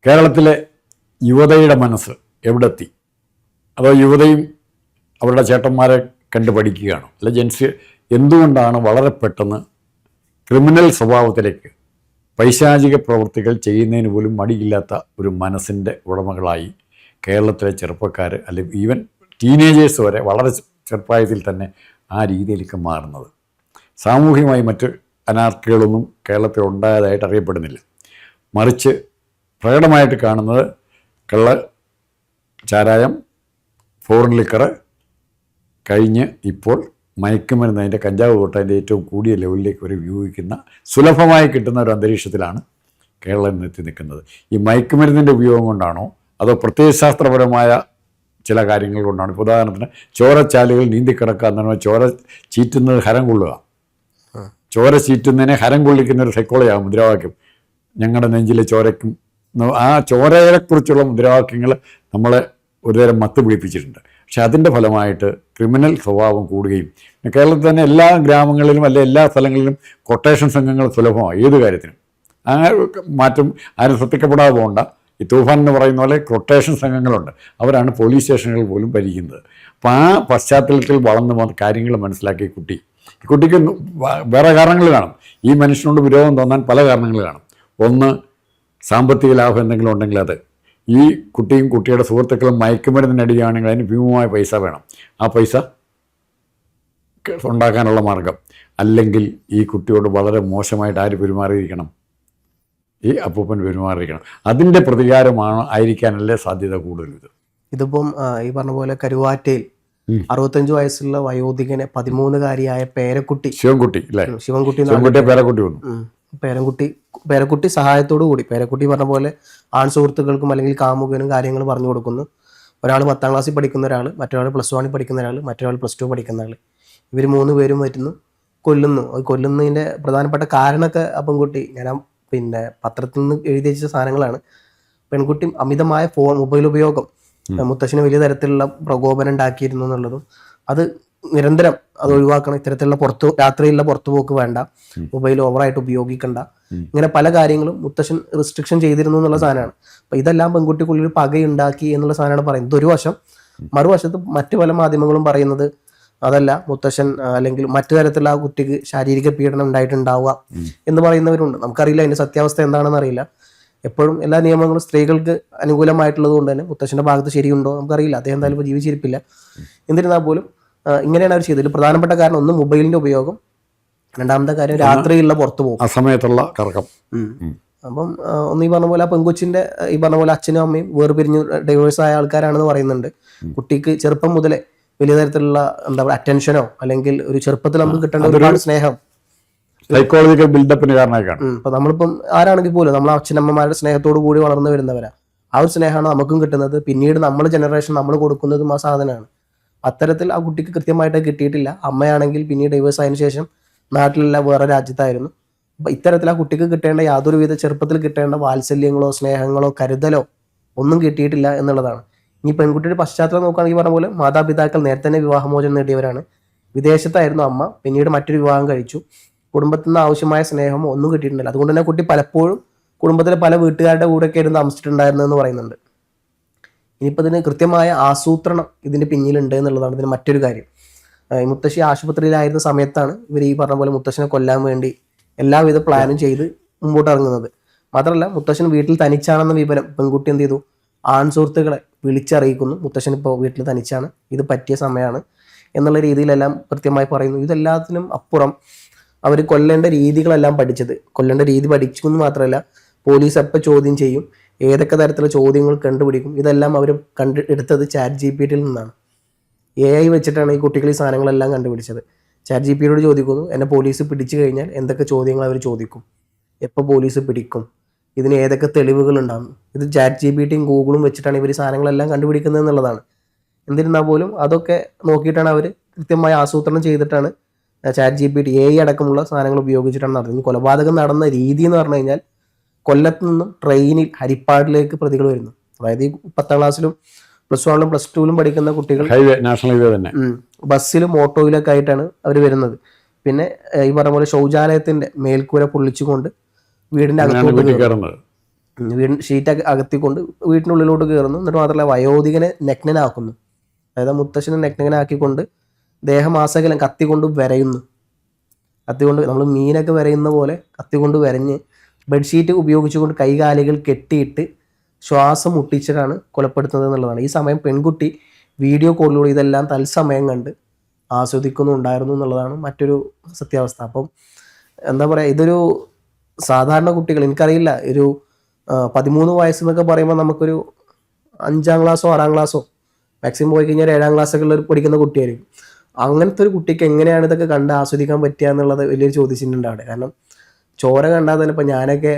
കേരളത്തിലെ യുവതയുടെ മനസ്സ് എവിടെത്തി? അതോ യുവതയും അവരുടെ ചേട്ടന്മാരെ കണ്ട് പഠിക്കുകയാണോ? അല്ല ജെൻസ് എന്തുകൊണ്ടാണ് വളരെ പെട്ടെന്ന് ക്രിമിനൽ സ്വഭാവത്തിലേക്ക്, പൈശാചിക പ്രവൃത്തികൾ ചെയ്യുന്നതിന് പോലും മടിയില്ലാത്ത ഒരു മനസ്സിൻ്റെ ഉടമകളായി കേരളത്തിലെ ചെറുപ്പക്കാർ, അല്ലെങ്കിൽ ഈവൻ ടീനേജേഴ്സ് വരെ വളരെ ചെറുപ്രായത്തിൽ തന്നെ ആ രീതിയിലേക്ക് മാറുന്നത്? സാമൂഹികമായി മറ്റ് അനാർക്കികളൊന്നും കേരളത്തിൽ ഉണ്ടായതായിട്ട് അറിയപ്പെടുന്നില്ല. മറിച്ച് പ്രകടമായിട്ട് കാണുന്നത് കള്ള ചാരായം, ഫോറിൻ ലിക്കറ് കഴിഞ്ഞ് ഇപ്പോൾ മയക്കുമരുന്ന്, അതിൻ്റെ കഞ്ചാവ് തൊട്ട് അതിൻ്റെ ഏറ്റവും കൂടിയ ലെവലിലേക്ക് ഒരു ഉപയോഗിക്കുന്ന, സുലഭമായി കിട്ടുന്ന ഒരു അന്തരീക്ഷത്തിലാണ് കേരളം എത്തി നിൽക്കുന്നത്. ഈ മയക്കുമരുന്നിൻ്റെ ഉപയോഗം കൊണ്ടാണോ അതോ പ്രത്യയശാസ്ത്രപരമായ ചില കാര്യങ്ങൾ കൊണ്ടാണ്? ഇപ്പോൾ ഉദാഹരണത്തിന് ചോരച്ചാലുകൾ നീന്തിക്കിടക്കുക എന്ന് പറഞ്ഞാൽ ചോര ചീറ്റുന്നത് ഹരം കൊള്ളുക. ചോര ചീറ്റുന്നതിനെ ഹരം കൊള്ളിക്കുന്ന ഒരു സൈക്കോളജിയാണ് മുദ്രാവാക്യം. ഞങ്ങളുടെ നെഞ്ചിലെ ചോരയ്ക്കും, ആ ചോരയെക്കുറിച്ചുള്ള മുദ്രാവാക്യങ്ങൾ നമ്മളെ ഒരുതരം മത്ത് പിടിപ്പിച്ചിട്ടുണ്ട്. പക്ഷെ അതിൻ്റെ ഫലമായിട്ട് ക്രിമിനൽ സ്വഭാവം കൂടുകയും, കേരളത്തിൽ തന്നെ എല്ലാ ഗ്രാമങ്ങളിലും അല്ലെ എല്ലാ സ്ഥലങ്ങളിലും കൊട്ടേഷൻ സംഘങ്ങൾ സുലഭമാണ് ഏത് കാര്യത്തിനും. ആ മാറ്റം ആരും ശ്രദ്ധിക്കപ്പെടാതെ പോകണ്ട. ഈ തൂഫാൻ എന്ന് പറയുന്ന പോലെ കൊട്ടേഷൻ സംഘങ്ങളുണ്ട്, അവരാണ് പോലീസ് സ്റ്റേഷനുകൾ പോലും ഭരിക്കുന്നത്. അപ്പോൾ ആ പശ്ചാത്തലത്തിൽ വളർന്നു വന്ന കാര്യങ്ങൾ മനസ്സിലാക്കിയ കുട്ടിക്ക് വേറെ കാരണങ്ങൾ കാണും. ഈ മനുഷ്യനോട് വിരോധം തോന്നാൻ പല കാരണങ്ങൾ കാണും. ഒന്ന്, സാമ്പത്തിക ലാഭം എന്തെങ്കിലും ഉണ്ടെങ്കിൽ അത്. ഈ കുട്ടിയും കുട്ടിയുടെ സുഹൃത്തുക്കളും മയക്കുമരുന്നിനടിയാണെങ്കിൽ അതിന് ഭീമമായ പൈസ വേണം. ആ പൈസ ഉണ്ടാക്കാനുള്ള മാർഗം. അല്ലെങ്കിൽ ഈ കുട്ടിയോട് വളരെ മോശമായിട്ട് ആര് പെരുമാറിയിരിക്കണം? ഈ അപ്പൂപ്പൻ പെരുമാറിയിരിക്കണം. അതിൻ്റെ പ്രതികാരമാണ് ആയിരിക്കാനല്ലേ സാധ്യത കൂടുതൽ. ഇതിപ്പം ഈ പറഞ്ഞ പോലെ കരുവാറ്റയിൽ 65 വയസ്സുള്ള വയോധികനെ 13-കാരിയായ ശിവൻകുട്ടി പേരക്കുട്ടി സഹായത്തോടു കൂടി, പേരക്കുട്ടി പറഞ്ഞ പോലെ ആൺ സുഹൃത്തുക്കൾക്കും അല്ലെങ്കിൽ കാമുകനും കാര്യങ്ങൾ പറഞ്ഞു കൊടുക്കുന്നു. ഒരാൾ 10ാം ക്ലാസ്സിൽ പഠിക്കുന്ന ഒരാൾ, മറ്റൊരാൾ +1 പഠിക്കുന്ന ഒരാൾ, മറ്റൊരാൾ +2 പഠിക്കുന്ന ആൾ. ഇവർ 3 പേരും വരുന്നു, കൊല്ലുന്നു. കൊല്ലുന്നതിൻ്റെ പ്രധാനപ്പെട്ട കാരണമൊക്കെ ആ പെൺകുട്ടി, ഞാൻ പിന്നെ പത്രത്തിൽ നിന്ന് എഴുതി വെച്ച സാധനങ്ങളാണ്. പെൺകുട്ടി അമിതമായ മൊബൈൽ ഉപയോഗം മുത്തശ്ശന് വലിയ തരത്തിലുള്ള പ്രകോപനം ഉണ്ടാക്കിയിരുന്നു എന്നുള്ളതും, അത് നിരന്തരം അത് ഒഴിവാക്കണം. ഇത്തരത്തിലുള്ള രാത്രിയിലുള്ള പുറത്തുപോക്ക് വേണ്ട, മൊബൈൽ ഓവറായിട്ട് ഉപയോഗിക്കണ്ട, ഇങ്ങനെ പല കാര്യങ്ങളും മുത്തശ്ശൻ റെസ്ട്രിക്ഷൻ ചെയ്തിരുന്നു എന്നുള്ള സാധനമാണ്. അപ്പൊ ഇതെല്ലാം പെൺകുട്ടിക്കുള്ളിൽ പകയുണ്ടാക്കി എന്നുള്ള സാധനമാണ് പറയുന്നത് ഒരു വശം. മറുവശത്ത് മറ്റു പല മാധ്യമങ്ങളും പറയുന്നത് അതല്ല, മുത്തശ്ശൻ അല്ലെങ്കിൽ മറ്റു തരത്തിലുള്ള ആ കുട്ടിക്ക് ശാരീരിക പീഡനം ഉണ്ടായിട്ടുണ്ടാവുക എന്ന് പറയുന്നവരുണ്ട്. നമുക്കറിയില്ല അതിന്റെ സത്യാവസ്ഥ എന്താണെന്ന് അറിയില്ല. എപ്പോഴും എല്ലാ നിയമങ്ങളും സ്ത്രീകൾക്ക് അനുകൂലമായിട്ടുള്ളത് കൊണ്ട് തന്നെ മുത്തശ്ശന്റെ ഭാഗത്ത് ശരിയുണ്ടോ നമുക്കറിയില്ല. അദ്ദേഹം എന്തായാലും ഇപ്പോൾ ജീവിച്ചിരിപ്പില്ല. എന്നിരുന്നാൽ പോലും ഇങ്ങനെയാണ് അവർ ചെയ്തത്. പ്രധാനപ്പെട്ട കാരണം ഒന്ന് മൊബൈലിന്റെ ഉപയോഗം, രണ്ടാമത്തെ കാര്യം രാത്രിയുള്ള പുറത്തു പോകും, ആ സമയത്തുള്ള കറക്കം. അപ്പം ഒന്ന് ഈ പറഞ്ഞ പോലെ ആ പെൺകൊച്ചിന്റെ ഈ പറഞ്ഞ പോലെ അച്ഛനും അമ്മയും വേർപിരിഞ്ഞു ഡൈവേഴ്സ് ആയ ആൾക്കാരാണെന്ന് പറയുന്നുണ്ട്. കുട്ടിക്ക് ചെറുപ്പം മുതലേ വലിയ തരത്തിലുള്ള എന്താ പറയുക അറ്റൻഷനോ അല്ലെങ്കിൽ ഒരു ചെറുപ്പത്തിൽ നമുക്ക് കിട്ടേണ്ട ഒരുപാട് സ്നേഹം, സൈക്കോളജിക്കൽ ബിൽഡപ്പിന് കാരണമായിക്കാണ്. ഇപ്പൊ നമ്മളിപ്പം ആരാണെങ്കിൽ പോലും നമ്മൾ അച്ഛനമ്മമാരുടെ സ്നേഹത്തോടു കൂടി വളർന്നു വരുന്നവരാ. ആ ഒരു സ്നേഹമാണ് നമുക്കും കിട്ടുന്നത്. പിന്നീട് നമ്മൾ ജനറേഷൻ നമ്മൾ കൊടുക്കുന്നതും ആ സാധനമാണ്. അത്തരത്തിൽ ആ കുട്ടിക്ക് കൃത്യമായിട്ട് കിട്ടിയിട്ടില്ല. അമ്മയാണെങ്കിൽ പിന്നീട് ഡൈവേഴ്സ് ആയതിനു ശേഷം നാട്ടിലല്ല വേറെ രാജ്യത്തായിരുന്നു. അപ്പൊ ഇത്തരത്തിൽ ആ കുട്ടിക്ക് കിട്ടേണ്ട യാതൊരുവിധ ചെറുപ്പത്തിൽ കിട്ടേണ്ട വാത്സല്യങ്ങളോ സ്നേഹങ്ങളോ കരുതലോ ഒന്നും കിട്ടിയിട്ടില്ല എന്നുള്ളതാണ്. ഇനി പെൺകുട്ടിയുടെ പശ്ചാത്തലം നോക്കുകയാണെങ്കിൽ പറഞ്ഞ പോലെ മാതാപിതാക്കൾ നേരത്തെ തന്നെ വിവാഹമോചനം നേടിയവരാണ്. വിദേശത്തായിരുന്നു അമ്മ, പിന്നീട് മറ്റൊരു വിവാഹം കഴിച്ചു. കുടുംബത്തിൽ നിന്ന് ആവശ്യമായ സ്നേഹമോ ഒന്നും കിട്ടിയിട്ടുണ്ടല്ലോ. അതുകൊണ്ട് തന്നെ കുട്ടി പലപ്പോഴും കുടുംബത്തിലെ പല വീട്ടുകാരുടെ കൂടെയൊക്കെ ആയിരുന്നു താമസിച്ചിട്ടുണ്ടായിരുന്നതെന്ന് പറയുന്നുണ്ട്. ഇനിയിപ്പോൾ ഇതിന് കൃത്യമായ ആസൂത്രണം ഇതിൻ്റെ പിന്നിലുണ്ട് എന്നുള്ളതാണ് ഇതിന് മറ്റൊരു കാര്യം. മുത്തശ്ശി ആശുപത്രിയിലായിരുന്ന സമയത്താണ് ഇവർ ഈ പറഞ്ഞ പോലെ മുത്തശ്ശനെ കൊല്ലാൻ വേണ്ടി എല്ലാവിധ പ്ലാനും ചെയ്ത് മുമ്പോട്ട് ഇറങ്ങുന്നത്. മാത്രമല്ല മുത്തശ്ശൻ വീട്ടിൽ തനിച്ചാണെന്ന വിവരം പെൺകുട്ടി എന്ത് ചെയ്തു, ആൺ സുഹൃത്തുക്കളെ വിളിച്ചറിയിക്കുന്നു. മുത്തശ്ശൻ ഇപ്പോൾ വീട്ടിൽ തനിച്ചാണ്, ഇത് പറ്റിയ സമയമാണ് എന്നുള്ള രീതിയിലെല്ലാം കൃത്യമായി പറയുന്നു. ഇതെല്ലാത്തിനും അപ്പുറം അവർ കൊല്ലേണ്ട രീതികളെല്ലാം കൊല്ലേണ്ട രീതി പഠിച്ചു എന്ന് മാത്രമല്ല, പോലീസ് എപ്പോൾ ചോദ്യം ചെയ്യും, ഏതൊക്കെ തരത്തിലുള്ള ചോദ്യങ്ങൾ കണ്ടുപിടിക്കും, ഇതെല്ലാം അവർ എടുത്തത് ChatGPTയിൽ നിന്നാണ്. AI വെച്ചിട്ടാണ് ഈ കുട്ടികൾ ഈ സാധനങ്ങളെല്ലാം കണ്ടുപിടിച്ചത്. ChatGPTയോട് ചോദിക്കുന്നു, എന്നെ പോലീസ് പിടിച്ചു കഴിഞ്ഞാൽ എന്തൊക്കെ ചോദ്യങ്ങൾ അവർ ചോദിക്കും, എപ്പോൾ പോലീസ് പിടിക്കും, ഇതിന് ഏതൊക്കെ തെളിവുകൾ ഉണ്ടാകും. ഇത് ChatGPTയും ഗൂഗിളും വെച്ചിട്ടാണ് ഇവർ ഈ സാധനങ്ങളെല്ലാം കണ്ടുപിടിക്കുന്നത് എന്നുള്ളതാണ്. എന്നിരുന്നാൽ പോലും അതൊക്കെ നോക്കിയിട്ടാണ് അവർ കൃത്യമായി ആസൂത്രണം ചെയ്തിട്ടാണ് ChatGPT AI അടക്കമുള്ള സാധനങ്ങൾ ഉപയോഗിച്ചിട്ടാണ് നടന്നത്. കൊലപാതകം നടന്ന രീതി എന്ന് പറഞ്ഞു കഴിഞ്ഞാൽ കൊല്ലത്ത് നിന്നും ട്രെയിനിൽ ഹരിപ്പാടിലേക്ക് പ്രതികൾ വരുന്നു. അതായത് ഈ 10ാം ക്ലാസ്സിലും +1ലും +2ലും പഠിക്കുന്ന കുട്ടികൾ നാഷണൽ ഹൈവേ തന്നെ ബസ്സിലും ഓട്ടോയിലൊക്കെ ആയിട്ടാണ് അവർ വരുന്നത്. പിന്നെ ഈ പറഞ്ഞ പോലെ ശൗചാലയത്തിന്റെ മേൽക്കൂര പൊള്ളിച്ചുകൊണ്ട് വീടിന്റെ അകത്തോട്ട് ഷീറ്റ് അകത്തിക്കൊണ്ട് വീട്ടിനുള്ളിലോട്ട് കയറുന്നു. എന്നിട്ട് മാത്രമല്ല വയോധികനെ നഗ്നനാക്കുന്നു. അതായത് മുത്തശ്ശനെ നഗ്നനാക്കിക്കൊണ്ട് ദേഹമാസകലം കത്തിക്കൊണ്ട് വരയുന്നു. കത്തിക്കൊണ്ട് നമ്മൾ മീനൊക്കെ വരയുന്ന പോലെ കത്തിക്കൊണ്ട് വരഞ്ഞ് ബെഡ്ഷീറ്റ് ഉപയോഗിച്ചുകൊണ്ട് കൈകാലുകൾ കെട്ടിയിട്ട് ശ്വാസം മുട്ടിച്ചിട്ടാണ് കൊലപ്പെടുത്തുന്നത് എന്നുള്ളതാണ്. ഈ സമയം പെൺകുട്ടി വീഡിയോ കോളിലൂടെ ഇതെല്ലാം തത്സമയം കണ്ട് ആസ്വദിക്കുന്നുണ്ടായിരുന്നു എന്നുള്ളതാണ് മറ്റൊരു സത്യാവസ്ഥ. അപ്പം എന്താ പറയുക, ഇതൊരു സാധാരണ കുട്ടികൾ, എനിക്കറിയില്ല, ഒരു 13 വയസ്സെന്നൊക്കെ പറയുമ്പോൾ നമുക്കൊരു 5ാം ക്ലാസ്സോ 6ാം ക്ലാസ്സോ മാക്സിമം പോയി കഴിഞ്ഞാൽ 7ാം ക്ലാസ്സൊക്കെ പഠിക്കുന്ന കുട്ടിയായിരിക്കും. അങ്ങനത്തെ ഒരു കുട്ടിക്ക് എങ്ങനെയാണ് ഇതൊക്കെ കണ്ട് ആസ്വദിക്കാൻ പറ്റുക എന്നുള്ളത് വലിയൊരു ചോദ്യചിഹ്നമുണ്ട് അവിടെ. കാരണം ചോര കണ്ടാൽ തന്നെ ഇപ്പം ഞാനൊക്കെ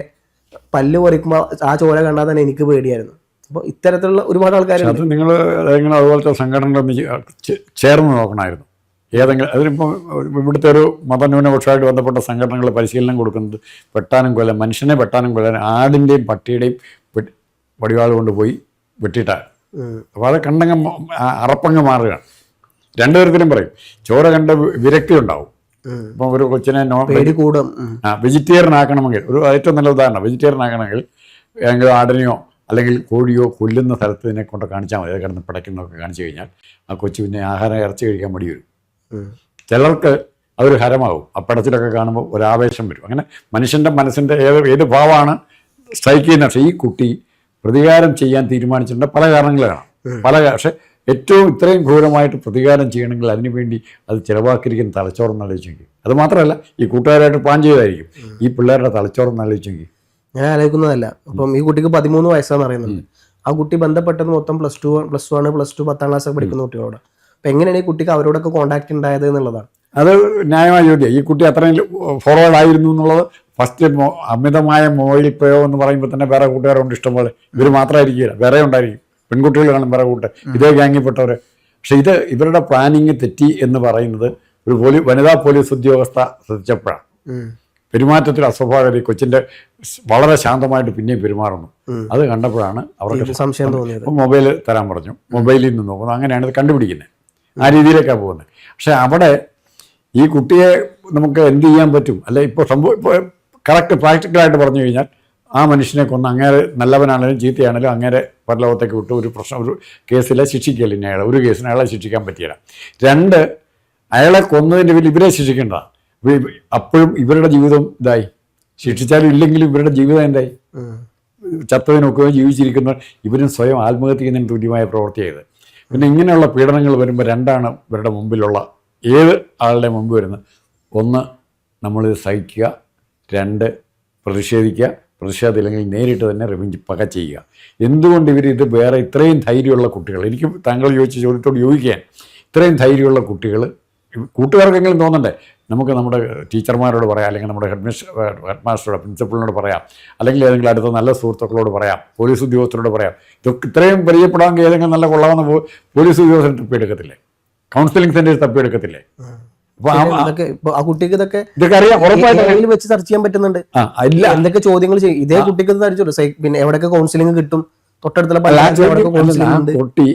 പല്ല് പറിക്കുമ്പോൾ ആ ചോര കണ്ടാൽ തന്നെ എനിക്ക് പേടിയായിരുന്നു. അപ്പോൾ ഇത്തരത്തിലുള്ള ഒരുപാട് ആൾക്കാരുണ്ട്. അത് നിങ്ങൾ ഏതെങ്കിലും അതുപോലത്തെ സംഘടനകളൊന്ന് ചേർന്ന് നോക്കണമായിരുന്നു. ഏതെങ്കിലും അതിനിപ്പോൾ ഇവിടുത്തെ ഒരു മതന്യൂനപക്ഷമായിട്ട് ബന്ധപ്പെട്ട സംഘടനകൾ പരിശീലനം കൊടുക്കുന്നത് മനുഷ്യനെ വെട്ടാനും കൊല്ലാനും ആടിൻ്റെയും പട്ടിയുടെയും വടിവാൾ കൊണ്ടുപോയി വെട്ടിയിട്ടാണ്. അപ്പോൾ അത് കണ്ടങ്ങ് അറപ്പങ്ങ് മാറുകയാണ്. രണ്ടു തരത്തിലും പറയും. ചോര കണ്ട വിരക്തിയുണ്ടാവും. ഇപ്പം ഒരു കൊച്ചിനെ വെജിറ്റേറിയൻ ആക്കണമെങ്കിൽ, ഒരു ഏറ്റവും നല്ല ഉദാഹരണം, വെജിറ്റേറിയൻ ആക്കണമെങ്കിൽ ഏതെങ്കിലും ആടിനെയോ അല്ലെങ്കിൽ കോഴിയോ കൊല്ലുന്ന സ്ഥലത്ത് ഇതിനെ കൊണ്ട് കാണിച്ചാൽ മതി. അത് കിടന്ന് പിടയ്ക്കുന്നതൊക്കെ കാണിച്ചു കഴിഞ്ഞാൽ ആ കൊച്ചു പിന്നെ ആഹാരം ഇറച്ചി കഴിക്കാൻ മടി വരും. ചിലർക്ക് അതൊരു ഹരമാകും. ആ പടത്തിലൊക്കെ കാണുമ്പോൾ ഒരു ആവേശം വരും. അങ്ങനെ മനുഷ്യൻ്റെ മനസ്സിൻ്റെ ഏത് ഭാവമാണ് സ്ട്രൈക്ക് ചെയ്യുന്നത്. പക്ഷേ ഈ കുട്ടി പ്രതികാരം ചെയ്യാൻ തീരുമാനിച്ചിട്ടുണ്ട്. പല കാരണങ്ങളാണ്. പക്ഷേ ഏറ്റവും ഇത്രയും ക്രൂരമായിട്ട് പ്രതികാരം ചെയ്യണമെങ്കിൽ അതിനുവേണ്ടി അത് ചിലവാക്കിയിരിക്കുന്ന തലച്ചോറെന്ന് ആലോചിച്ചെങ്കിൽ, അത് മാത്രമല്ല ഈ കൂട്ടുകാരായിട്ട് പ്ലാൻ ചെയ്തായിരിക്കും ഈ പിള്ളേരുടെ തലച്ചോറെന്ന് ആലോചിച്ചെങ്കിൽ. ഞാൻ ആലോചിക്കുന്നതല്ല. അപ്പം ഈ കുട്ടിക്ക് 13 വയസ്സാന്ന് പറയുന്നുണ്ട്. ആ കുട്ടി ബന്ധപ്പെട്ടത് മൊത്തം +1, +2, 10ാം ക്ലാസ് ഒക്കെ പഠിക്കുന്ന കുട്ടികളോട്. അപ്പം എങ്ങനെയാണ് ഈ കുട്ടിക്ക് അവരോടൊക്കെ കോൺടാക്ട് ഉണ്ടായത് എന്നുള്ളതാണ്. അത് ന്യായമായ ചോദ്യം. ഈ കുട്ടി അത്രയും ഫോർവേഡ് ആയിരുന്നു എന്നുള്ളത് ഫസ്റ്റ് അമിതമായ മൊബൈൽ പ്രയോഗം എന്ന് പറയുമ്പോൾ തന്നെ വേറെ കൂട്ടുകാരുണ്ട് ഇഷ്ടംപോലെ. ഇവർ മാത്രമായിരിക്കില്ല, വേറെ ഉണ്ടായിരിക്കും. പെൺകുട്ടികൾ കാണും വേറെ കൂട്ട്, ഇതേ ഗ്യാങ്ങിൽപ്പെട്ടവർ. പക്ഷേ ഇവരുടെ പ്ലാനിങ് തെറ്റി എന്ന് പറയുന്നത് ഒരു വനിതാ പോലീസ് ഉദ്യോഗസ്ഥ ശ്രദ്ധിച്ചപ്പോഴാണ്. പെരുമാറ്റത്തിൽ അസ്വാഭാവികത, കൊച്ചിൻ്റെ വളരെ ശാന്തമായിട്ട് പിന്നെയും പെരുമാറുന്നു. അത് കണ്ടപ്പോഴാണ് അവർക്ക് സംശയം തോന്നിയത്. മൊബൈൽ തരാൻ പറഞ്ഞു, മൊബൈലിൽ നിന്ന് നോക്കുന്നു. അങ്ങനെയാണ് ഇത് കണ്ടുപിടിക്കുന്നത്. ആ രീതിയിലേക്കാണ് പോകുന്നത്. പക്ഷേ അവിടെ ഈ കുട്ടിയെ നമുക്ക് എന്ത് ചെയ്യാൻ പറ്റും? അല്ലെ ഇപ്പോൾ കറക്റ്റ് പ്രാക്ടിക്കലായിട്ട് പറഞ്ഞു കഴിഞ്ഞാൽ ആ മനുഷ്യനെ കൊന്ന് അങ്ങേരെ നല്ലവനാണെങ്കിലും ചീത്തയാണെങ്കിലും അങ്ങേരെ പരലോകത്തേക്ക് വിട്ട് ഒരു കേസിലെ ശിക്ഷിക്കല്. ഇനി ഒരു കേസിന് അയാളെ ശിക്ഷിക്കാൻ പറ്റിയില്ല. 2, അയാളെ കൊന്നതിൻ്റെ പേരിൽ ഇവരെ ശിക്ഷിക്കേണ്ടതാണ്. അപ്പോഴും ഇവരുടെ ജീവിതം ഇതായി. ശിക്ഷിച്ചാലും ഇല്ലെങ്കിലും ഇവരുടെ ജീവിതം എന്തായി? ചത്തതിനൊക്കെ ജീവിച്ചിരിക്കുന്ന ഇവരും സ്വയം ആത്മഹത്യ ചെയ്യുന്നതിന് തുല്യമായ പ്രവൃത്തി ചെയ്ത്. പിന്നെ ഇങ്ങനെയുള്ള പീഡനങ്ങൾ വരുമ്പോൾ 2ആണ് ഇവരുടെ മുമ്പിലുള്ള ഏത് ആളുടെ മുമ്പ് വരുന്നത്. 1, നമ്മളിത് സഹിക്കുക. 2, പ്രതിഷേധിക്കുക. പ്രതിഷേധമില്ലെങ്കിൽ നേരിട്ട് തന്നെ റിവെഞ്ച് പക ചെയ്യുക. എന്തുകൊണ്ട് ഇത് വേറെ ഇത്രയും ധൈര്യമുള്ള കുട്ടികൾ, എനിക്ക് താങ്കൾ ചോദിച്ച ചോദ്യത്തോട് യോജിക്കാൻ, ഇത്രയും ധൈര്യമുള്ള കുട്ടികൾ കൂട്ടുകാർക്കെങ്കിലും തോന്നണ്ടേ? നമുക്ക് നമ്മുടെ ടീച്ചർമാരോട് പറയാം, അല്ലെങ്കിൽ നമ്മുടെ ഹെഡ് മാസ്റ്ററോട് പ്രിൻസിപ്പളിനോട് പറയാം, അല്ലെങ്കിൽ ഏതെങ്കിലും അടുത്ത നല്ല സുഹൃത്തുക്കളോട് പറയാം, പോലീസ് ഉദ്യോഗസ്ഥരോട് പറയാം. ഇതൊക്കെ ഇത്രയും പരിചയപ്പെടാമെങ്കിൽ ഏതെങ്കിലും നല്ല കൊള്ളാവുന്ന പോലീസ് ഉദ്യോഗസ്ഥർ തപ്പിയെടുക്കത്തില്ലേ? Counselling centres തപ്പിയെടുക്കത്തില്ലേ? ആ കുട്ടിക്ക് ഇതൊക്കെ അറിയാം, ഉറപ്പായിട്ട് വെച്ച് സെർച്ച് ചെയ്യാൻ പറ്റുന്നുണ്ട്. എന്തൊക്കെ ചോദ്യങ്ങൾ ചെയ്യും ഇതേ കുട്ടിക്ക് പിന്നെ എവിടെയൊക്കെ കൗൺസിലിംഗ് കിട്ടും, തൊട്ടടുത്തുള്ള കുട്ടി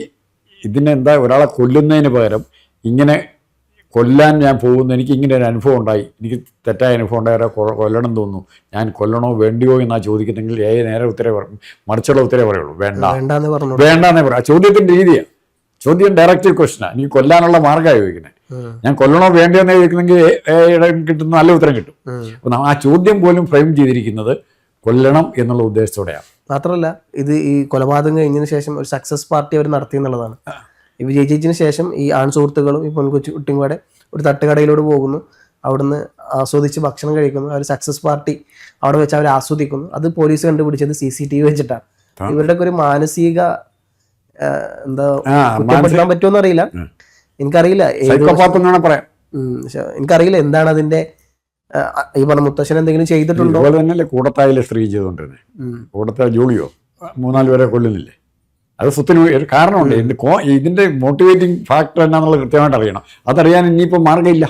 ഇതിനെന്താ ഒരാളെ കൊല്ലുന്നതിന് പകരം ഇങ്ങനെ കൊല്ലാൻ ഞാൻ പോകുന്നു, എനിക്ക് ഇങ്ങനെ ഒരു അനുഭവം ഉണ്ടായി, എനിക്ക് തെറ്റായ അനുഭവം ഉണ്ടായ കൊല്ലണം തോന്നുന്നു, ഞാൻ കൊല്ലണോ വേണ്ടിയോ എന്നാ ചോദിക്കുന്നെങ്കിൽ നേരെ ഉത്തരവ് പറയും, മറിച്ചുള്ള ഉത്തരവ് പറയുള്ളൂ, വേണ്ടെന്നേ പറയും. ആ ചോദ്യത്തിൻ്റെ രീതിയാണ്. ചോദ്യം ഡയറക്റ്റ് ക്വസ്റ്റനാണ്. എനിക്ക് കൊല്ലാനുള്ള മാർഗ്ഗമാണ് ചോദിക്കുന്നത്. ഞാൻ കൊല്ലണോ വേണ്ടിയോ എന്ന് ചോദിക്കുന്നെങ്കിൽ കിട്ടുന്ന നല്ല ഉത്തരം കിട്ടും. അപ്പം ആ ചോദ്യം പോലും ഫ്രെയിം ചെയ്തിരിക്കുന്നത് കൊല്ലണം എന്നുള്ള ഉദ്ദേശത്തോടെയാണ്. മാത്രമല്ല ഇത് ഈ കൊലപാതകം കഴിഞ്ഞതിന് ശേഷം ഒരു സക്സസ് പാർട്ടി അവർ നടത്തി എന്നുള്ളതാണ്. ഈ വിജയിച്ചതിന് ശേഷം ഈ ആൺ സുഹൃത്തുക്കളും ഈ പെൺകൊച്ചു കുട്ടിയും കൂടെ ഒരു തട്ടുകടയിലോട്ട് പോകുന്നു. അവിടുന്ന് ആസ്വദിച്ച് ഭക്ഷണം കഴിക്കുന്നു. അവർ സക്സസ് പാർട്ടി അവിടെ വെച്ച് അവർ ആസ്വദിക്കുന്നു. അത് പോലീസ് കണ്ടുപിടിച്ചത് CCTV വെച്ചിട്ടാണ്. ഇവരുടെ ഒരു മാനസിക എന്താ കുറ്റപ്പെടുത്താൻ പറ്റുമെന്ന് അറിയില്ല, എനിക്കറിയില്ല. എനിക്കറിയില്ല എന്താണ് അതിന്റെ ഈ പറഞ്ഞ മുത്തശ്ശൻ എന്തെങ്കിലും ചെയ്തിട്ടുണ്ടോ? കൂടത്തായിലെ സ്ത്രീ ചെയ്തുകൊണ്ടിരുന്നത്, കൂടത്തായ ജോളിയോ 3-4 പേരെ കൊല്ലുന്നില്ലേ? അത് സ്വത്തിന് ഒരു കാരണമുണ്ട്. ഇതിന്റെ മോട്ടിവേറ്റിംഗ് ഫാക്ടർ എന്നാന്നുള്ളത് കൃത്യമായിട്ട് അറിയണം. അതറിയാൻ ഇനിയിപ്പോൾ മാർഗ്ഗമില്ല.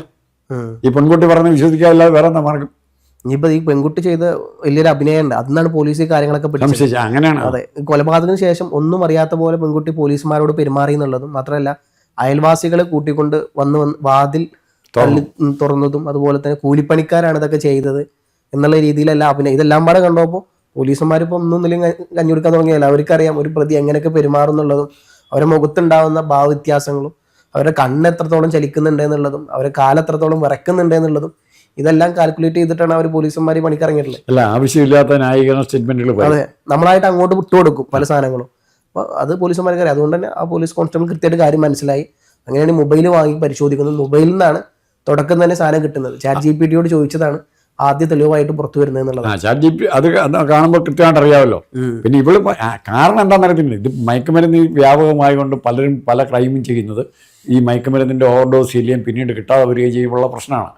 ഈ പെൺകുട്ടി പറഞ്ഞ് വിശ്വസിക്കാതില്ലാതെ വേറെ എന്താ മാർഗം? ഇനിയിപ്പോൾ ഈ പെൺകുട്ടി ചെയ്ത വലിയൊരു അഭിനയമുണ്ട്. അതിനാണ് പോലീസ് ഈ കാര്യങ്ങളൊക്കെ പിടിച്ചത്. അങ്ങനെയാണ്. അതെ, കൊലപാതകത്തിന് ശേഷം ഒന്നും അറിയാത്ത പോലെ പെൺകുട്ടി പോലീസുമാരോട് പെരുമാറി എന്നുള്ളതും മാത്രമല്ല അയൽവാസികളെ കൂട്ടിക്കൊണ്ട് വന്ന് വാതിൽ തുറന്നതും അതുപോലെ തന്നെ കൂലിപ്പണിക്കാരാണ് ഇതൊക്കെ ചെയ്തത് എന്നുള്ള രീതിയിലല്ല അഭിനയം. ഇതെല്ലാം പാടെ കണ്ടപ്പോൾ പോലീസുമാരിപ്പോൾ ഒന്നൊന്നിലും കഞ്ഞി കൊടുക്കാൻ തുടങ്ങിയല്ല. അവർക്കറിയാം ഒരു പ്രതി എങ്ങനെയൊക്കെ പെരുമാറുന്നുള്ളതും അവരുടെ മുഖത്തുണ്ടാവുന്ന ഭാവവ്യത്യാസങ്ങളും അവരുടെ കണ്ണ് എത്രത്തോളം ചലിക്കുന്നുണ്ട് എന്നുള്ളതും അവരുടെ കാലെത്രത്തോളം വിറക്കുന്നുണ്ട് എന്നുള്ളതും ഇതെല്ലാം കാൽക്കുലേറ്റ് ചെയ്തിട്ടാണ് അവർ പോലീസുമാർ പണിക്കിറങ്ങിയിട്ടുള്ളത്. അല്ല, ആവശ്യമില്ലാത്ത ന്യായീകരണ സ്റ്റേറ്റ്മെന്റുകൾ. അതെ, നമ്മളായിട്ട് അങ്ങോട്ട് വിട്ടുകൊടുക്കും പല സാധനങ്ങളും. അപ്പോൾ അത് പോലീസുമാർക്ക് അറിയാം. അതുകൊണ്ട് തന്നെ ആ പോലീസ് കോൺസ്റ്റബിൾ കൃത്യമായിട്ട് കാര്യം മനസ്സിലായി. അങ്ങനെയാണ് മൊബൈൽ വാങ്ങി പരിശോധിക്കുന്നത്. മൊബൈലിൽ നിന്നാണ് തുടക്കം തന്നെ സാധനം കിട്ടുന്നത്. ചാറ്റ് GPT യോട് ചോദിച്ചതാണ് ആദ്യ തെളിവായിട്ട് പുറത്തു വരുന്നത് എന്നുള്ളത്. ചാറ്റ് GPT അത് കാണുമ്പോൾ കൃത്യമായിട്ട് അറിയാമല്ലോ. പിന്നെ ഇവള് കാരണം എന്താണെന്ന് അറിയത്തില്ല. ഇത് മയക്കുമരുന്ന് വ്യാപകമായി കൊണ്ട് പലരും പല ക്രൈമും ചെയ്യുന്നത് ഈ മയക്കുമരുന്നിന്റെ ഓവർഡോസ് ശല്യം പിന്നീട് കിട്ടാതെ വരികയും ചെയ്യുമ്പോഴുള്ള പ്രശ്നമാണ്.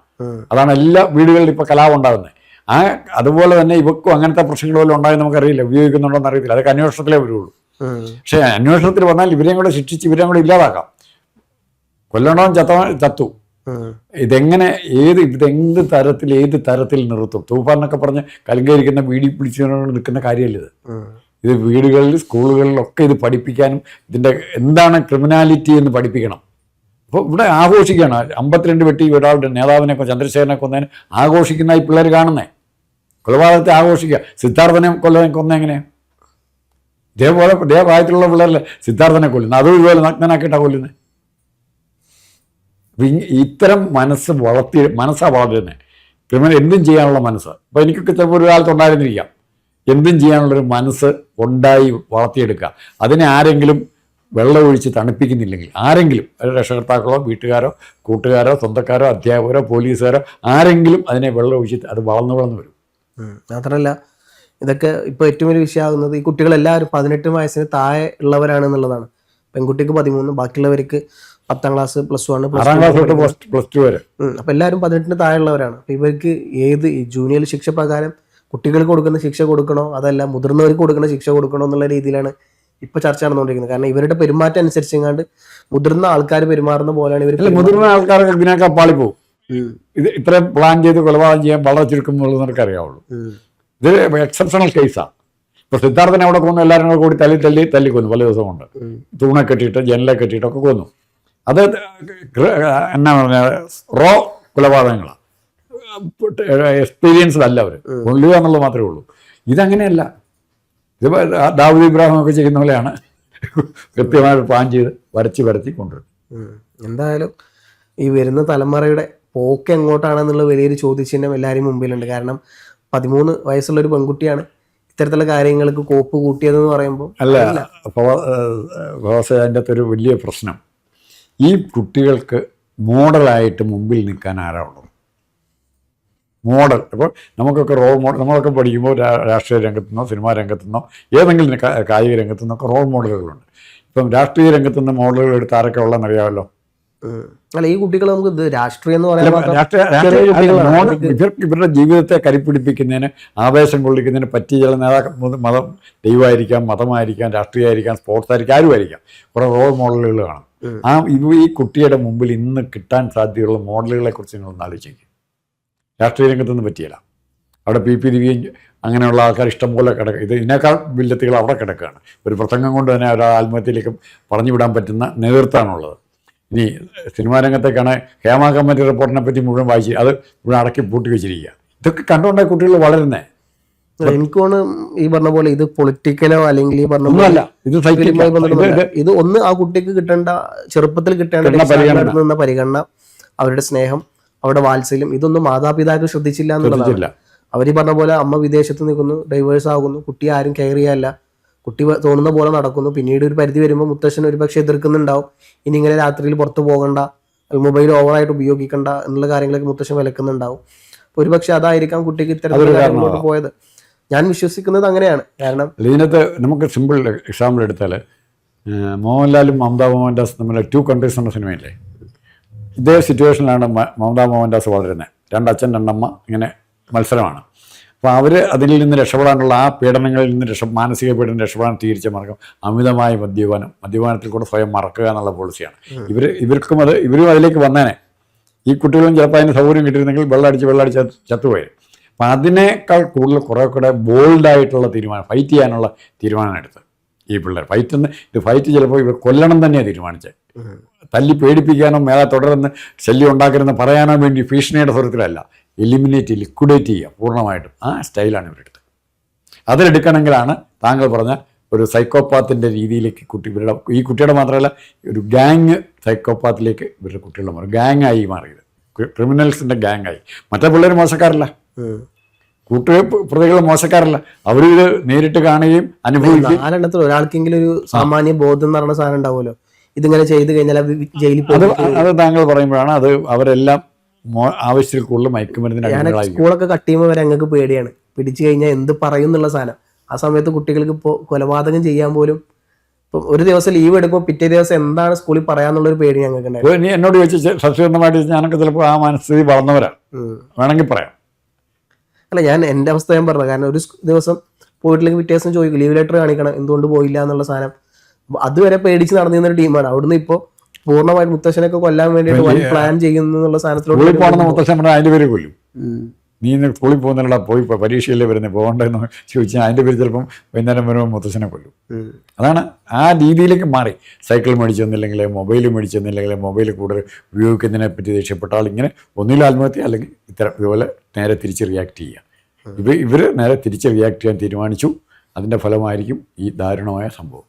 അതാണ് എല്ലാ വീടുകളിലും ഇപ്പോൾ കലാപം ഉണ്ടാകുന്നത്. അതുപോലെ തന്നെ ഇവക്കും അങ്ങനത്തെ പ്രശ്നങ്ങൾ വല്ലതും ഉണ്ടായെന്ന് നമുക്കറിയില്ല. ഉപയോഗിക്കുന്നുണ്ടോന്ന് അറിയത്തില്ല. അതൊക്കെ അന്വേഷണത്തിലേ വരുള്ളൂ. പക്ഷേ അന്വേഷണത്തിൽ വന്നാൽ ഇവരെയും കൂടെ ശിക്ഷിച്ച് ഇവരെയും കൂടെ ഇല്ലാതാക്കാം. കൊല്ലണവും ചത്തു. ഇതെങ്ങനെ ഇതെന്ത് തരത്തിൽ ഏത് തരത്തിൽ നിർത്തും? തൂഫാനൊക്കെ പറഞ്ഞ് കലങ്കരിക്കുന്ന വീടി പിടിച്ചുകൊണ്ട് നിൽക്കുന്ന കാര്യമല്ല ഇത്. വീടുകളിൽ സ്കൂളുകളിലൊക്കെ ഇത് പഠിപ്പിക്കാനും ഇതിൻ്റെ എന്താണ് ക്രിമിനാലിറ്റി എന്ന് പഠിപ്പിക്കണം. അപ്പോൾ ഇവിടെ ആഘോഷിക്കുകയാണ്. 52 വെട്ടി ഒരാളുടെ നേതാവിനെ ചന്ദ്രശേഖരനെ കൊന്നതിന് ആഘോഷിക്കുന്ന ഈ പിള്ളേർ കാണുന്നേ. കൊലപാതകത്തെ ആഘോഷിക്കുക. സിദ്ധാർത്ഥനെ കൊന്ന എങ്ങനെയാണ്? ഇതേപോലെ പ്രായത്തിലുള്ള പിള്ളേരല്ലേ സിദ്ധാർത്ഥനെ കൊല്ലുന്നത്. അതും ഇതുപോലെ നഗ്നനാക്കിയിട്ടാണ് കൊല്ലുന്നത്. ഇത്തരം മനസ്സാണ് വളരുന്നത്. ക്രിമിനൽ എന്തും ചെയ്യാനുള്ള മനസ്സ്. അപ്പോൾ എനിക്കൊക്കെ ചിലപ്പോൾ ഒരു കാലത്തുണ്ടായിരുന്നിരിക്കാം. എന്തും ചെയ്യാനുള്ളൊരു മനസ്സ് ഉണ്ടായി വളർത്തിയെടുക്കുക. അതിനെ ആരെങ്കിലും വെള്ളമൊഴിച്ച് തണുപ്പിക്കുന്നില്ലെങ്കിൽ, ആരെങ്കിലും രക്ഷകർത്താക്കളോ വീട്ടുകാരോ കൂട്ടുകാരോ സ്വന്തക്കാരോ അധ്യാപകരോ പോലീസുകാരോ ആരെങ്കിലും അതിനെ വെള്ളമൊഴിച്ച് അത് വളർന്നു വരും. മാത്രമല്ല ഇതൊക്കെ ഇപ്പോൾ ഏറ്റവും വലിയ വിഷയമാകുന്നത് ഈ കുട്ടികളെല്ലാവരും 18 വയസ്സിന് താഴെ ഉള്ളവരാണെന്നുള്ളതാണ്. പെൺകുട്ടിക്ക് 13, ബാക്കിയുള്ളവർക്ക് 10ാം ക്ലാസ്, +1, +2 വരെ. അപ്പോൾ എല്ലാവരും 18 താഴെ ഉള്ളവരാണ്. അപ്പോൾ ഇവർക്ക് ഏത് ജൂനിയർ ശിക്ഷ പ്രകാരം കുട്ടികൾക്ക് കൊടുക്കുന്ന ശിക്ഷ കൊടുക്കണോ അതല്ല മുതിർന്നവർക്ക് കൊടുക്കുന്ന ശിക്ഷ കൊടുക്കണോ എന്നുള്ള രീതിയിലാണ് ഇപ്പോൾ ചർച്ച നടന്നുകൊണ്ടിരിക്കുന്നത്. കാരണം ഇവരുടെ പെരുമാറ്റം അനുസരിച്ചെങ്ങാണ്ട് മുതിർന്ന ആൾക്കാർ പെരുമാറുന്ന പോലെയാണ് ഇവർ. മുതിർന്ന ആൾക്കാർക്ക് ഇതിനൊക്കെ പാളിപ്പോവും. ഇത് ഇത്രയും പ്ലാൻ ചെയ്ത് കൊലപാതകം ചെയ്യാൻ വളരെ ചുരുക്കമുള്ളത് നമുക്ക് അറിയാവുള്ളൂ. ഇത് എക്സെപ്ഷണൽ കേസാണ്. ഇപ്പോൾ സിദ്ധാർത്ഥനെ അവിടെ കൊന്നു, എല്ലാവരും കൂടി തല്ലി കൊന്നു. പല ദിവസം കൊണ്ട് തൂണെ കെട്ടിയിട്ട് ജനലെ കെട്ടിയിട്ടൊക്കെ കൊന്നു. അത് എന്നാ പറഞ്ഞാൽ റോ കൊലപാതകങ്ങളാണ്. എക്സ്പീരിയൻസ്ഡ് അല്ല അവർ, കൊല്ലുക എന്നുള്ളത് മാത്രമേ ഉള്ളൂ. ഇതങ്ങനെയല്ല. ഇത് ദാവൂദ് ഇബ്രാഹിം ഒക്കെ ചെയ്യുന്ന പോലെയാണ് കൃത്യമായിട്ട് പ്ലാൻ ചെയ്ത് വരച്ച് കൊണ്ടുവരും. എന്തായാലും ഈ വരുന്ന തലമുറയുടെ പോക്ക് എങ്ങോട്ടാണെന്നുള്ള വലിയൊരു ചോദ്യചിഹ്നം എല്ലാവരും മുമ്പിലുണ്ട്. കാരണം 13 വയസ്സുള്ള ഒരു പെൺകുട്ടിയാണ് ഇത്തരത്തിലുള്ള കാര്യങ്ങൾക്ക് കോപ്പ് കൂട്ടിയതെന്ന് പറയുമ്പോൾ അല്ല അതിൻ്റെ അകത്തൊരു വലിയ പ്രശ്നം, ഈ കുട്ടികൾക്ക് മോഡലായിട്ട് മുമ്പിൽ നിൽക്കാൻ ആരാ ഉള്ളത്? മോഡൽ. അപ്പോൾ നമുക്കൊക്കെ റോൾ മോഡൽ, നമ്മളൊക്കെ പഠിക്കുമ്പോൾ രാഷ്ട്രീയ രംഗത്തുനിന്നോ സിനിമാ രംഗത്തുനിന്നോ ഏതെങ്കിലും കായിക രംഗത്തുനിന്നൊക്കെ റോൾ മോഡലുകളുണ്ട്. ഇപ്പം രാഷ്ട്രീയ രംഗത്തുനിന്ന് മോഡലുകൾ എടുത്ത് ആരൊക്കെ ഉള്ളതെന്നറിയാമല്ലോ. അല്ല, ഈ കുട്ടികൾ നമുക്ക് ഇത് രാഷ്ട്രീയം എന്ന് പറയാൻ ഇവരുടെ ജീവിതത്തെ കരിപ്പിടിപ്പിക്കുന്നതിന് ആവേശം കൊള്ളിക്കുന്നതിന് പറ്റിയ ചില നേതാക്കൾ, മതം ദൈവമായിരിക്കാം, മതമായിരിക്കാം, രാഷ്ട്രീയമായിരിക്കാം, സ്പോർട്സ് ആയിരിക്കാം, ആരുമായിരിക്കാം, കുറേ റോൾ മോഡലുകൾ കാണും. ഈ കുട്ടിയുടെ മുമ്പിൽ ഇന്ന് കിട്ടാൻ സാധ്യതയുള്ള മോഡലുകളെ കുറിച്ച് നിങ്ങളൊന്ന് ആലോചിക്കും. രാഷ്ട്രീയ രംഗത്തൊന്നും പറ്റിയില്ല. അവിടെ PP ദിവ്യയും അങ്ങനെയുള്ള ആൾക്കാർ ഇഷ്ടംപോലെ ഇതിനേക്കാൾ വില്ലത്തികൾ അവിടെ കിടക്കുകയാണ്. ഒരു പ്രസംഗം കൊണ്ട് തന്നെ ഒരാൾ ആത്മഹത്യയിലേക്ക് പറഞ്ഞു വിടാൻ പറ്റുന്ന നേതൃത്വമാണുള്ളത്. ഇനി സിനിമാ രംഗത്തേക്കാണ് ഹേമ കമ്മിറ്റി റിപ്പോർട്ടിനെ പറ്റി മുഴുവൻ വായിച്ച് അത് മുഴുവൻ അടക്കി പൂട്ടി വെച്ചിരിക്കുക. ഇതൊക്കെ കണ്ടുകൊണ്ടാണ് കുട്ടികൾ വളരുന്നത്. എനിക്ക് തോന്നുന്നു ഈ പറഞ്ഞ പോലെ ഇത് പൊളിറ്റിക്കലോ അല്ലെങ്കിൽ ഈ പറഞ്ഞ ഒന്നുമല്ല, ഇത് ഒന്ന് ആ കുട്ടിക്ക് കിട്ടേണ്ട ചെറുപ്പത്തിൽ കിട്ടേണ്ട പരിഗണന, അവരുടെ സ്നേഹം, അവരുടെ വാത്സല്യം, ഇതൊന്നും മാതാപിതാക്കൾ ശ്രദ്ധിച്ചില്ല എന്നുള്ളതാണ്. അവർ ഈ പറഞ്ഞ പോലെ അമ്മ വിദേശത്ത് നിൽക്കുന്നു, ഡൈവേഴ്സ് ആകുന്നു, കുട്ടി ആരും കെയർ ചെയ്യാല്ല, കുട്ടി തോന്നുന്ന പോലെ നടക്കുന്നു. പിന്നീട് ഒരു പരിധി വരുമ്പോൾ മുത്തശ്ശൻ ഒരുപക്ഷെ എതിർക്കുന്നുണ്ടാവും, ഇനി ഇങ്ങനെ രാത്രിയിൽ പുറത്ത് പോകണ്ട, മൊബൈൽ ഓവറായിട്ട് ഉപയോഗിക്കണ്ട എന്നുള്ള കാര്യങ്ങളൊക്കെ മുത്തശ്ശൻ വിലക്കുന്നുണ്ടാവും. ഒരുപക്ഷെ അതായിരിക്കാം കുട്ടിക്ക് ഇത്തരത്തിലുള്ള കാര്യങ്ങളോട്ട് പോയത്. ഞാൻ വിശ്വസിക്കുന്നത് അങ്ങനെയാണ്. കാരണം ഇതിനകത്ത് നമുക്ക് സിമ്പിൾ എക്സാമ്പിൾ എടുത്താൽ മോഹൻലാലും മമതാ മോഹൻദാസ് തമ്മിൽ 2 കൺട്രീസ് എന്ന സിനിമയില്ലേ, ഇതേ സിറ്റുവേഷനിലാണ് മമതാ മോഹൻദാസ് വളരുന്നത്. 2 അച്ഛൻ 2 അമ്മ ഇങ്ങനെ മത്സരമാണ്. അപ്പോൾ അവർ അതിൽ നിന്ന് രക്ഷപ്പെടാനുള്ള, ആ പീഡനങ്ങളിൽ നിന്ന് മാനസിക പീഡനം രക്ഷപ്പെടാൻ തീർച്ച മാർഗം അമിതമായ മദ്യപാനത്തിൽ കൂടെ സ്വയം മറക്കുക എന്നുള്ള പോളിസിയാണ്. ഇവരും അതിലേക്ക് വന്നേനെ. ഈ കുട്ടികളും ചിലപ്പോൾ അതിന് സൗകര്യം കിട്ടിയിരുന്നെങ്കിൽ വെള്ളമടിച്ച് ചത്തുപോയി. അപ്പം അതിനേക്കാൾ കൂടുതൽ കുറേ കൂടെ ബോൾഡായിട്ടുള്ള തീരുമാനം, ഫൈറ്റ് ചെയ്യാനുള്ള തീരുമാനം എടുത്ത് ഈ പിള്ളേർ ഫൈറ്റ് ചിലപ്പോൾ ഇവർ കൊല്ലണം തന്നെയാണ് തീരുമാനിച്ചത്. തല്ലി പേടിപ്പിക്കാനോ മേളെ തുടർന്ന് ശല്യം ഉണ്ടാക്കരുതെന്ന് പറയാനോ വേണ്ടി ഭീഷണിയുടെ സ്വരത്തിലല്ല, ലിക്വിഡേറ്റ് ചെയ്യുക പൂർണ്ണമായിട്ടും. ആ സ്റ്റൈലാണ് ഇവരെടുത്തത്. അതിലെടുക്കണമെങ്കിലാണ് താങ്കൾ പറഞ്ഞ ഒരു സൈക്കോപാത്തിൻ്റെ രീതിയിലേക്ക് ഈ കുട്ടിയുടെ മാത്രമല്ല ഒരു ഗ്യാങ് സൈക്കോപാത്തിലേക്ക് ഇവരുടെ കുട്ടികളുടെ മാറി ഗാങ്ങായി മാറിയത്, ക്രിമിനൽസിൻ്റെ ഗാങ്ങായി. മറ്റേ പിള്ളേർ മോശക്കാരല്ല, പ്രതികൾ മോശക്കാരല്ല, അവരിത് നേരിട്ട് കാണുകയും അനുഭവിക്കുകയും. 4 എണ്ണത്തിൽ ഒരാൾക്കെങ്കിലും ഒരു സാമാന്യ ബോധം എന്ന് പറയുന്ന സാധനം ഉണ്ടാവുമല്ലോ, ഇതിങ്ങനെ ചെയ്ത് കഴിഞ്ഞാൽ ജയിലിൽ അത് താങ്കൾ പറയുമ്പോഴാണ് അത് അവരെല്ലാം ആവശ്യത്തിൽ കൂടുതൽ മയക്കുമരുന്നിന് അടിമകളായി. സ്കൂളൊക്കെ കട്ട് ചെയ്യുമ്പോൾ വരെ ഞങ്ങൾക്ക് പേടിയാണ്, പിടിച്ചു കഴിഞ്ഞാൽ എന്ത് പറയും എന്നുള്ള സാധനം. ആ സമയത്ത് കുട്ടികൾക്ക് ഇപ്പോൾ കൊലപാതകം ചെയ്യാൻ പോലും ഇപ്പം ഒരു ദിവസം ലീവ് എടുക്കുമ്പോൾ പിറ്റേ ദിവസം എന്താണ് സ്കൂളിൽ പറയാന്നുള്ളൊരു പേടി ഞങ്ങൾക്ക് ഉണ്ടായിരുന്നു. നീ എന്നോട് ചോദിച്ച സത്യസന്ധമായിട്ട് ഞാനൊക്കെ ചിലപ്പോൾ ആ മനസ്ഥിതി വളർന്നവരാണ്, വേണമെങ്കിൽ പറയാം. അല്ല, ഞാൻ എൻ്റെ അവസ്ഥ ഞാൻ പറഞ്ഞത്, കാരണം ഒരു ദിവസം പോയിട്ടില്ലെങ്കിൽ പിറ്റേ ദിവസം ചോദിക്കും ലീവ് ലെറ്റർ കാണിക്കണം, എന്തുകൊണ്ട് പോയില്ല എന്നുള്ള സാധനം. അതുവരെ പേടിച്ച് നടന്നിരുന്നൊരു ടീമാണ്. അവിടുന്ന് ഇപ്പോൾ പൂർണ്ണമായിട്ട് മുത്തശ്ശനൊക്കെ കൊല്ലാൻ വേണ്ടിയിട്ട് പ്ലാൻ ചെയ്യുന്നുള്ള സാധനത്തിലോട്ട് പോകണമെന്ന് മുത്തശ്ശൻ അതിൻ്റെ പേര് കൊല്ലും. നീ ഇന്ന് സ്കൂളിൽ പോകുന്നില്ല, പോയി പരീക്ഷയല്ലേ വരുന്നത്, പോകണ്ടെന്ന് ചോദിച്ചാൽ അതിൻ്റെ പേര് ചിലപ്പം വൈകുന്നേരം വരുമ്പോൾ മുത്തശ്ശനെ കൊല്ലും. അതാണ് ആ രീതിയിലേക്ക് മാറി. സൈക്കിൾ മേടിച്ചെന്നില്ലെങ്കിൽ മൊബൈൽ മേടിച്ചെന്നില്ലെങ്കിൽ മൊബൈൽ കൂടുതൽ ഉപയോഗിക്കുന്നതിനെ പറ്റി ദേഷ്യപ്പെട്ടാൽ ഇങ്ങനെ ഒന്നിലും ആത്മഹത്യ, അല്ലെങ്കിൽ ഇതുപോലെ നേരെ തിരിച്ച് റിയാക്ട് ചെയ്യുക. ഇവർ നേരെ തിരിച്ച് റിയാക്ട് ചെയ്യാൻ തീരുമാനിച്ചു. അതിൻ്റെ ഫലമായിരിക്കും ഈ ദാരുണമായ സംഭവം.